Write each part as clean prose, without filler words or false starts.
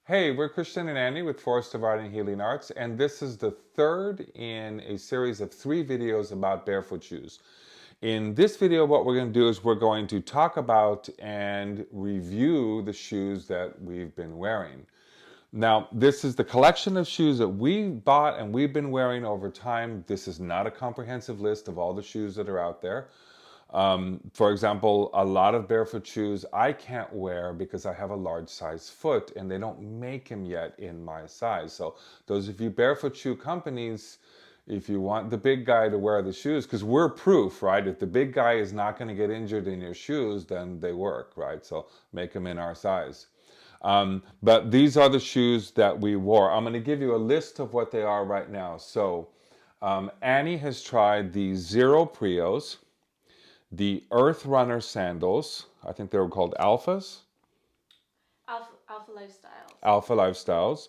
Hey, we're Christian and Andy with Forest of Art and Healing Arts, and this is the third in a series of 3 videos about barefoot shoes. In this video, what we're going to do is we're going to talk about and review the shoes that we've been wearing. Now, this is the collection of shoes that we bought and we've been wearing over time. This is not a comprehensive list of all the shoes that are out there. For example, a lot of barefoot shoes I can't wear because I have a large size foot and they don't make them yet in my size. So those of you barefoot shoe companies, if you want the big guy to wear the shoes, because we're proof, right? If the big guy is not going to get injured in your shoes, then they work, right? So make them in our size. But these are the shoes that we wore. I'm going to give you a list of what they are right now. So Annie has tried the Zero Prios, the Earth Runner sandals. I think they were called Alphas. Alpha Lifestyles. Alpha Lifestyles.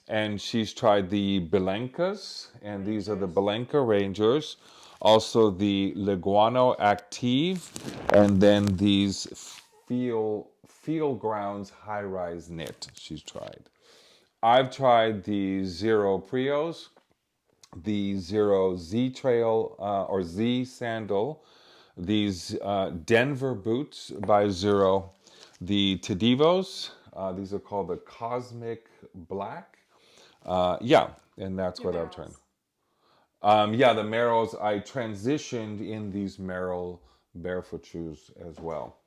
And she's tried the Blancas, and these are the Blanca Rangers. Also the Leguano Active, and then these Feel Grounds High Rise Knit she's tried. I've tried the Zero Prios, the Zero Z Trail or Z Sandal, these Denver boots by Zero, the Tadivos, these are called the Cosmic Black. Yeah, and that's Your what I've barrels. tried. Yeah, the Merrells, I transitioned in these Merrell barefoot shoes as well.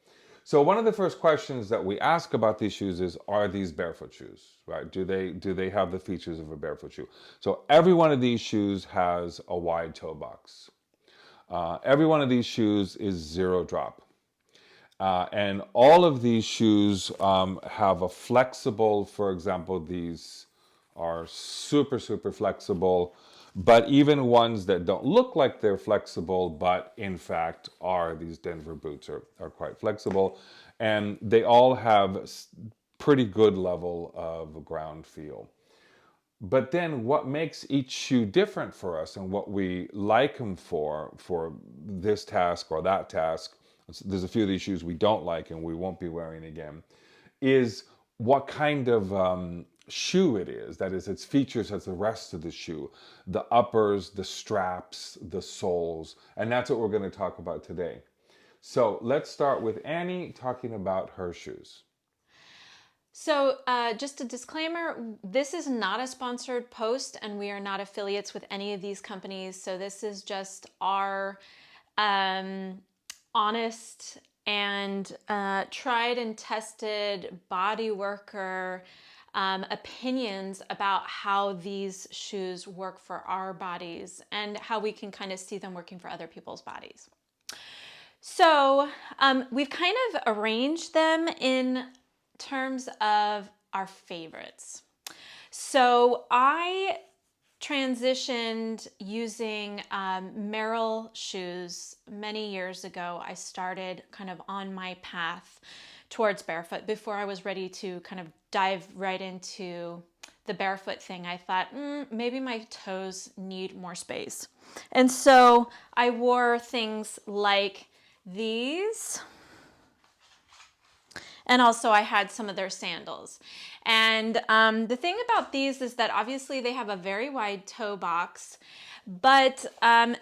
So one of the first questions that we ask about these shoes is, are these barefoot shoes, right? Do they have the features of a barefoot shoe? So every one of these shoes has a wide toe box. Every one of these shoes is zero drop. And all of these shoes have a flexible, for example, these are super, super flexible, but even ones that don't look like they're flexible, but in fact are, these Denver boots are quite flexible. And they all have pretty good level of ground feel. But then what makes each shoe different for us and what we like them for this task or that task, there's a few of these shoes we don't like and we won't be wearing again, is what kind of shoe it is. That is, its features as the rest of the shoe. The uppers, the straps, the soles. And that's what we're going to talk about today. So let's start with Annie talking about her shoes. So, just a disclaimer, this is not a sponsored post and we are not affiliates with any of these companies. So this is just our honest and tried and tested body worker opinions about how these shoes work for our bodies and how we can kind of see them working for other people's bodies. So we've kind of arranged them in terms of our favorites. So I transitioned using Merrell shoes many years ago. I started kind of on my path towards barefoot. Before I was ready to kind of dive right into the barefoot thing, I thought, maybe my toes need more space. And so I wore things like these. And also I had some of their sandals. And the thing about these is that obviously they have a very wide toe box, but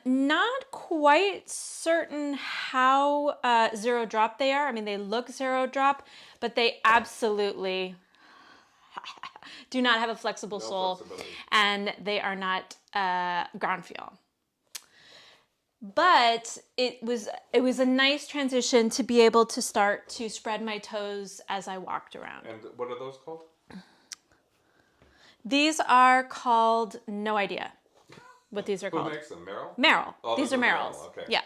not quite certain how zero drop they are. I mean, they look zero drop, but they absolutely do not have a flexible sole, and they are not ground feel. But it was a nice transition to be able to start to spread my toes as I walked around. And what are those called? These are called, no idea what these are called. Who makes them? Merrell? Merrell. Oh, these are Merrells. Merrell. Okay. Yeah.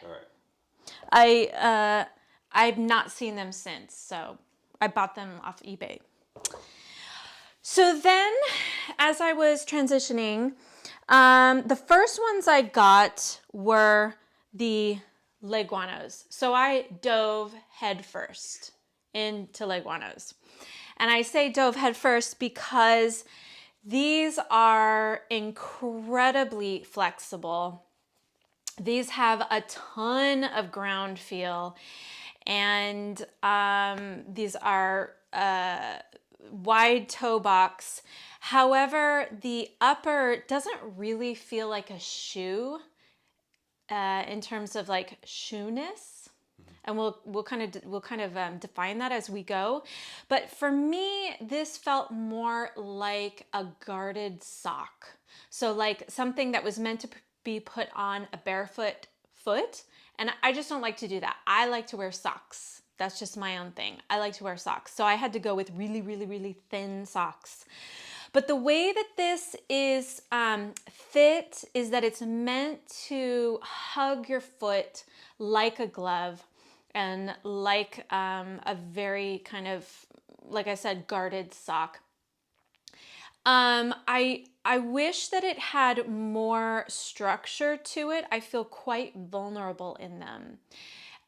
All right. I've not seen them since, so I bought them off eBay. So then, as I was transitioning, the first ones I got were the Leguanos. So I dove headfirst into Leguanos. And I say dove headfirst because these are incredibly flexible. These have a ton of ground feel, and these are wide toe box. However, the upper doesn't really feel like a shoe in terms of like shoeness. And we'll kind of define that as we go. But for me, this felt more like a guarded sock. So like something that was meant to be put on a barefoot foot. And I just don't like to do that. I like to wear socks. That's just my own thing. I like to wear socks. So I had to go with really, really, really thin socks. But the way that this is fit is that it's meant to hug your foot like a glove and like a very kind of, like I said, guarded sock. I wish that it had more structure to it. I feel quite vulnerable in them.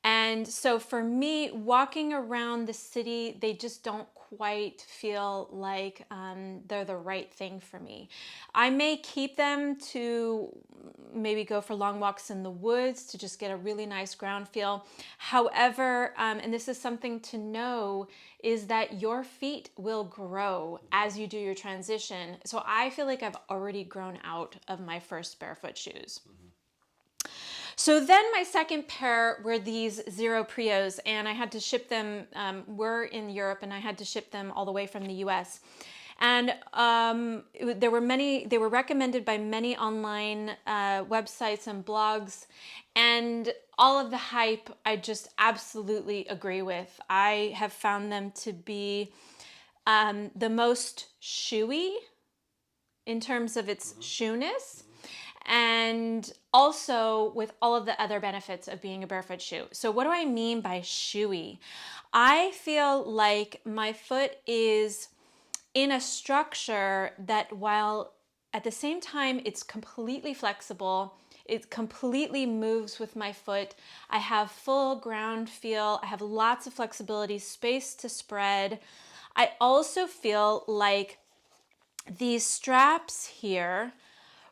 And so for me, walking around the city, they just don't quite feel like they're the right thing for me. I may keep them to maybe go for long walks in the woods to just get a really nice ground feel. However, and this is something to know, is that your feet will grow as you do your transition. So I feel like I've already grown out of my first barefoot shoes. So then my second pair were these Zero Prios, and I had to ship them, we're in Europe, and I had to ship them all the way from the US. And they were recommended by many online websites and blogs, and all of the hype I just absolutely agree with. I have found them to be the most shoey in terms of its shoeness, and also with all of the other benefits of being a barefoot shoe. So what do I mean by shoey? I feel like my foot is in a structure that, while at the same time it's completely flexible, it completely moves with my foot. I have full ground feel. I have lots of flexibility, space to spread. I also feel like these straps here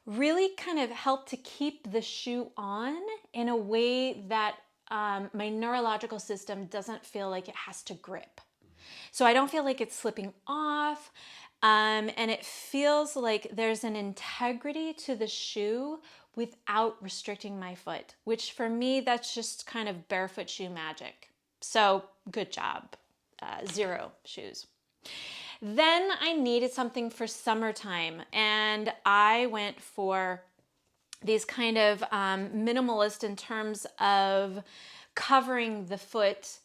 really kind of help to keep the shoe on in a way that my neurological system doesn't feel like it has to grip. So I don't feel like it's slipping off, and it feels like there's an integrity to the shoe without restricting my foot, which for me, that's just kind of barefoot shoe magic. So good job, Zero shoes. Then I needed something for summertime, and I went for these kind of minimalist in terms of covering the foot.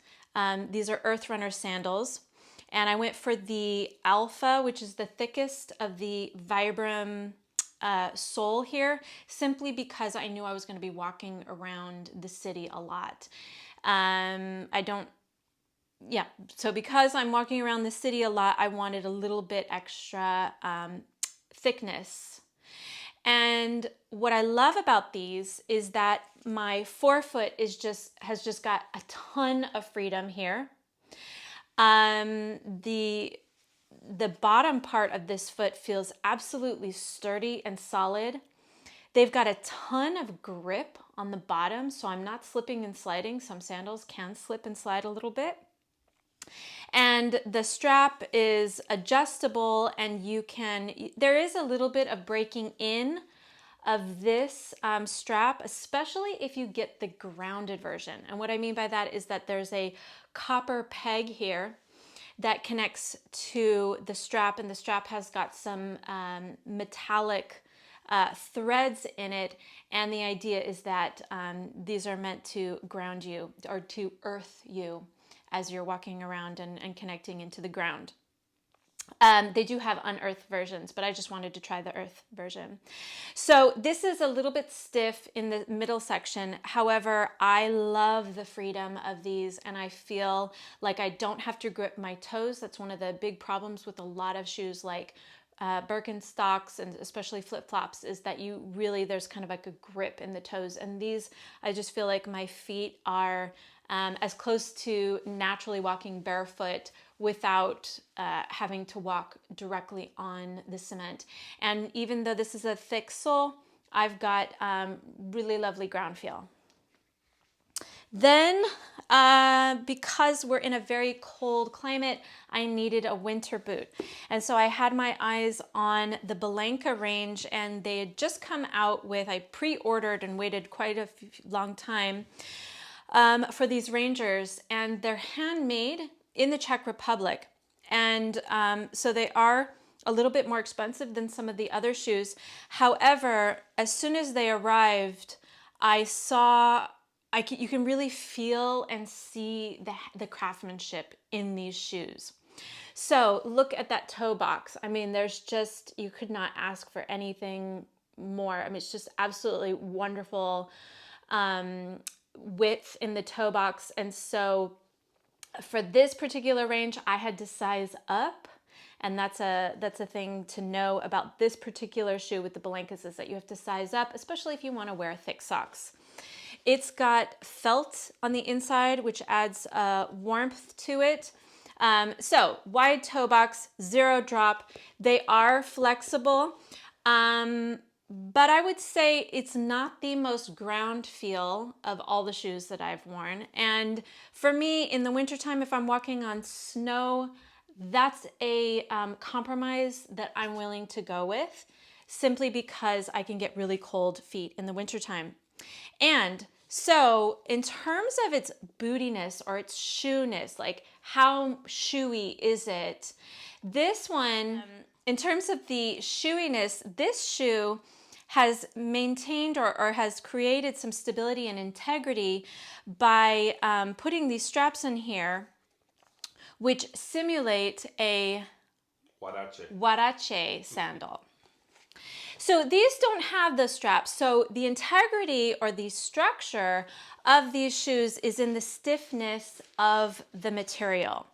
These are Earth Runner sandals, and I went for the Alpha, which is the thickest of the Vibram sole here, simply because I knew I was going to be walking around the city a lot. So because I'm walking around the city a lot, I wanted a little bit extra thickness. And what I love about these is that my forefoot has just got a ton of freedom here. The bottom part of this foot feels absolutely sturdy and solid. They've got a ton of grip on the bottom, so I'm not slipping and sliding. Some sandals can slip and slide a little bit. And the strap is adjustable, and there is a little bit of breaking in of this strap, especially if you get the grounded version. And what I mean by that is that there's a copper peg here that connects to the strap, and the strap has got some metallic threads in it. And the idea is that these are meant to ground you, or to earth you, as you're walking around and connecting into the ground. They do have unearthed versions, but I just wanted to try the earth version. So this is a little bit stiff in the middle section. However, I love the freedom of these, and I feel like I don't have to grip my toes. That's one of the big problems with a lot of shoes like Birkenstocks and especially flip-flops, is that there's kind of like a grip in the toes. And these, I just feel like my feet are as close to naturally walking barefoot without having to walk directly on the cement. And even though this is a thick sole, I've got really lovely ground feel. Then, because we're in a very cold climate, I needed a winter boot. And so I had my eyes on the Blanca Range, and they had just come out with, I pre-ordered and waited quite a long time for these Rangers, and they're handmade in the Czech Republic. And so they are a little bit more expensive than some of the other shoes. However, as soon as they arrived, I saw you can really feel and see the craftsmanship in these shoes. So look at that toe box. I mean, there's just, you could not ask for anything more. I mean, it's just absolutely wonderful width in the toe box. And so for this particular range, I had to size up. And that's a thing to know about this particular shoe with the Blancas, is that you have to size up, especially if you want to wear thick socks. It's got felt on the inside, which adds warmth to it. So wide toe box, zero drop. They are flexible, but I would say it's not the most ground feel of all the shoes that I've worn. And for me, in the wintertime, if I'm walking on snow, that's a compromise that I'm willing to go with, simply because I can get really cold feet in the wintertime. And so in terms of its bootiness or its shoeness, like how shoey is it? This one, in terms of the shoeiness, this shoe has maintained or has created some stability and integrity by putting these straps in here, which simulate a huarache sandal. So these don't have the straps. So the integrity or the structure of these shoes is in the stiffness of the material.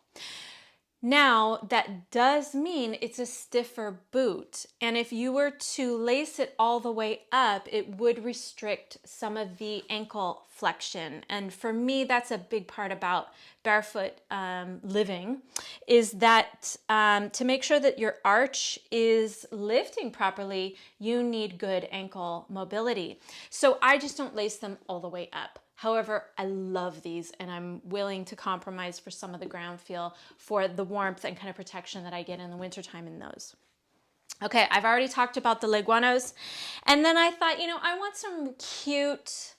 Now, that does mean it's a stiffer boot. And if you were to lace it all the way up, it would restrict some of the ankle flexion. And for me, that's a big part about barefoot living, is that to make sure that your arch is lifting properly, you need good ankle mobility. So I just don't lace them all the way up. However, I love these, and I'm willing to compromise for some of the ground feel for the warmth and kind of protection that I get in the wintertime in those. Okay, I've already talked about the leguanos. And then I thought, I want some cute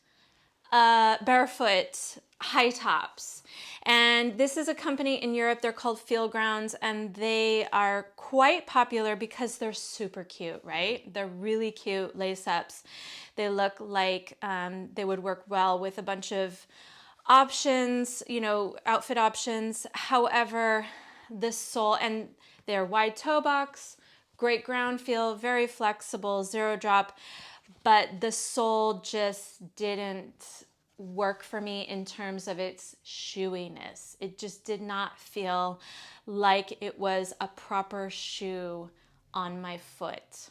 barefoot high tops. And this is a company in Europe, they're called Field Grounds, and they are quite popular because they're super cute, right? They're really cute lace-ups. They look like they would work well with a bunch of options, outfit options. However, the sole, and they're wide toe box, great ground feel, very flexible, zero drop, but the sole just didn't work for me in terms of its shoeiness. It just did not feel like it was a proper shoe on my foot.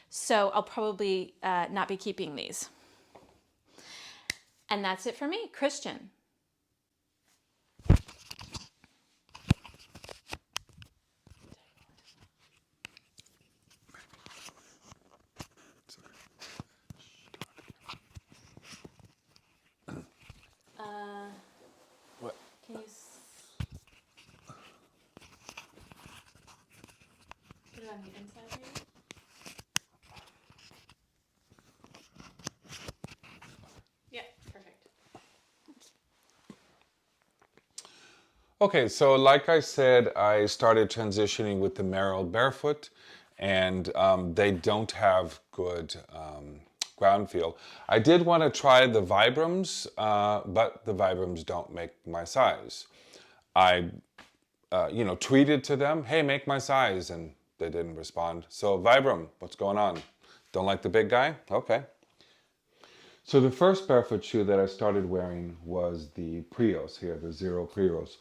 So I'll probably not be keeping these. And that's it for me. Christian. What? Can you put it on the inside here? Yeah, perfect. Okay, so like I said, I started transitioning with the Merrell Barefoot, and they don't have good ground feel. I did want to try the Vibrams, but the Vibrams don't make my size. I, tweeted to them, hey, make my size, and they didn't respond. So Vibram, what's going on? Don't like the big guy? Okay. So the first barefoot shoe that I started wearing was the Prios here, the Zero Prios.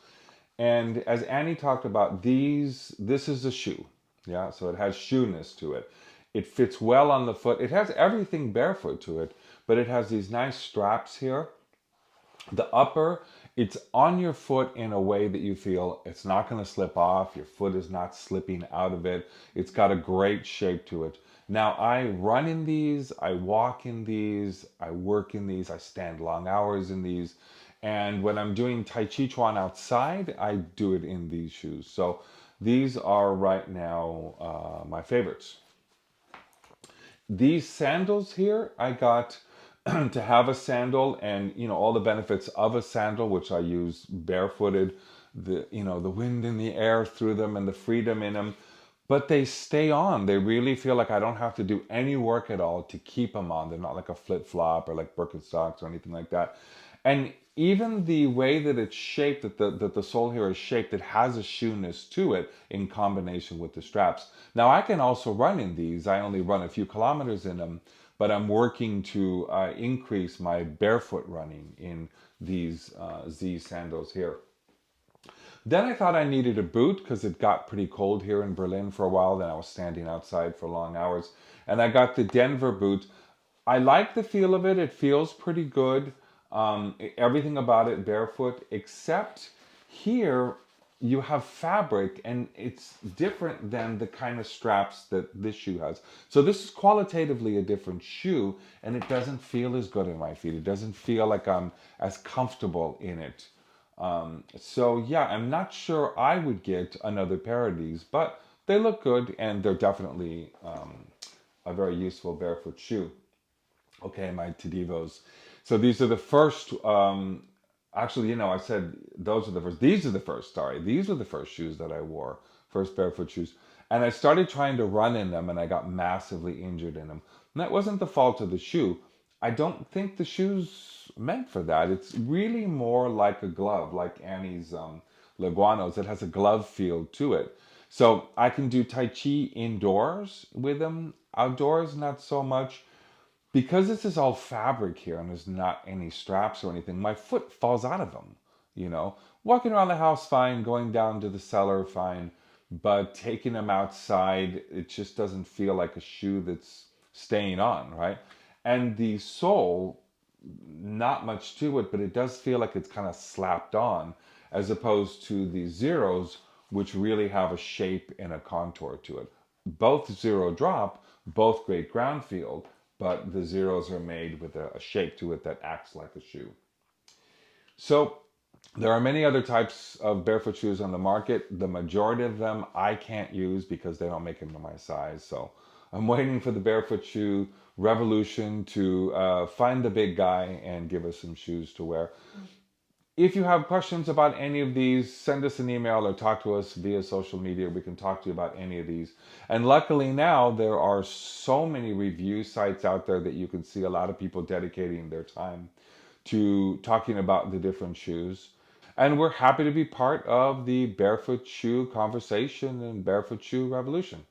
And as Annie talked about, this is a shoe. Yeah, so it has shoeness to it. It fits well on the foot. It has everything barefoot to it, but it has these nice straps here. The upper It's on your foot in a way that you feel it's not going to slip off. Your foot is not slipping out of it. It's got a great shape to it. Now, I run in these, I walk in these, I work in these, I stand long hours in these. And when I'm doing Tai Chi Chuan outside, I do it in these shoes. So these are right now my favorites. These sandals here, I got to have a sandal and, all the benefits of a sandal, which I use barefooted, the wind in the air through them and the freedom in them. But they stay on. They really feel like I don't have to do any work at all to keep them on. They're not like a flip flop or like Birkenstocks or anything like that. And even the way that it's shaped, that the sole here is shaped, it has a shoeness to it in combination with the straps. Now I can also run in these. I only run a few kilometers in them, but I'm working to increase my barefoot running in these Z sandals here. Then I thought I needed a boot because it got pretty cold here in Berlin for a while. Then I was standing outside for long hours. And I got the Denver boot. I like the feel of it. It feels pretty good. Everything about it barefoot, except here you have fabric and it's different than the kind of straps that this shoe has. So this is qualitatively a different shoe and it doesn't feel as good on my feet. It doesn't feel like I'm as comfortable in it. So yeah, I'm not sure I would get another pair of these, but they look good and they're definitely a very useful barefoot shoe. Okay, my Tadivos. So these are the first. Actually, I said those are the first. These are the first. Sorry, these were the first shoes that I wore. First barefoot shoes, and I started trying to run in them, and I got massively injured in them. And that wasn't the fault of the shoe. I don't think the shoe's meant for that. It's really more like a glove, like Annie's Leguanos. It has a glove feel to it. So I can do Tai Chi indoors with them. Outdoors, not so much. Because this is all fabric here and there's not any straps or anything, my foot falls out of them. Walking around the house, fine. Going down to the cellar, fine. But taking them outside, it just doesn't feel like a shoe that's staying on, right? And the sole, not much to it, but it does feel like it's kind of slapped on, as opposed to the zeros, which really have a shape and a contour to it. Both zero drop, both great ground feel, but the zeros are made with a shape to it that acts like a shoe. So there are many other types of barefoot shoes on the market. The majority of them I can't use because they don't make them to my size. So I'm waiting for the barefoot shoe revolution to find the big guy and give us some shoes to wear. If you have questions about any of these, send us an email or talk to us via social media. We can talk to you about any of these. And luckily now there are so many review sites out there that you can see a lot of people dedicating their time to talking about the different shoes. And we're happy to be part of the barefoot shoe conversation and barefoot shoe revolution.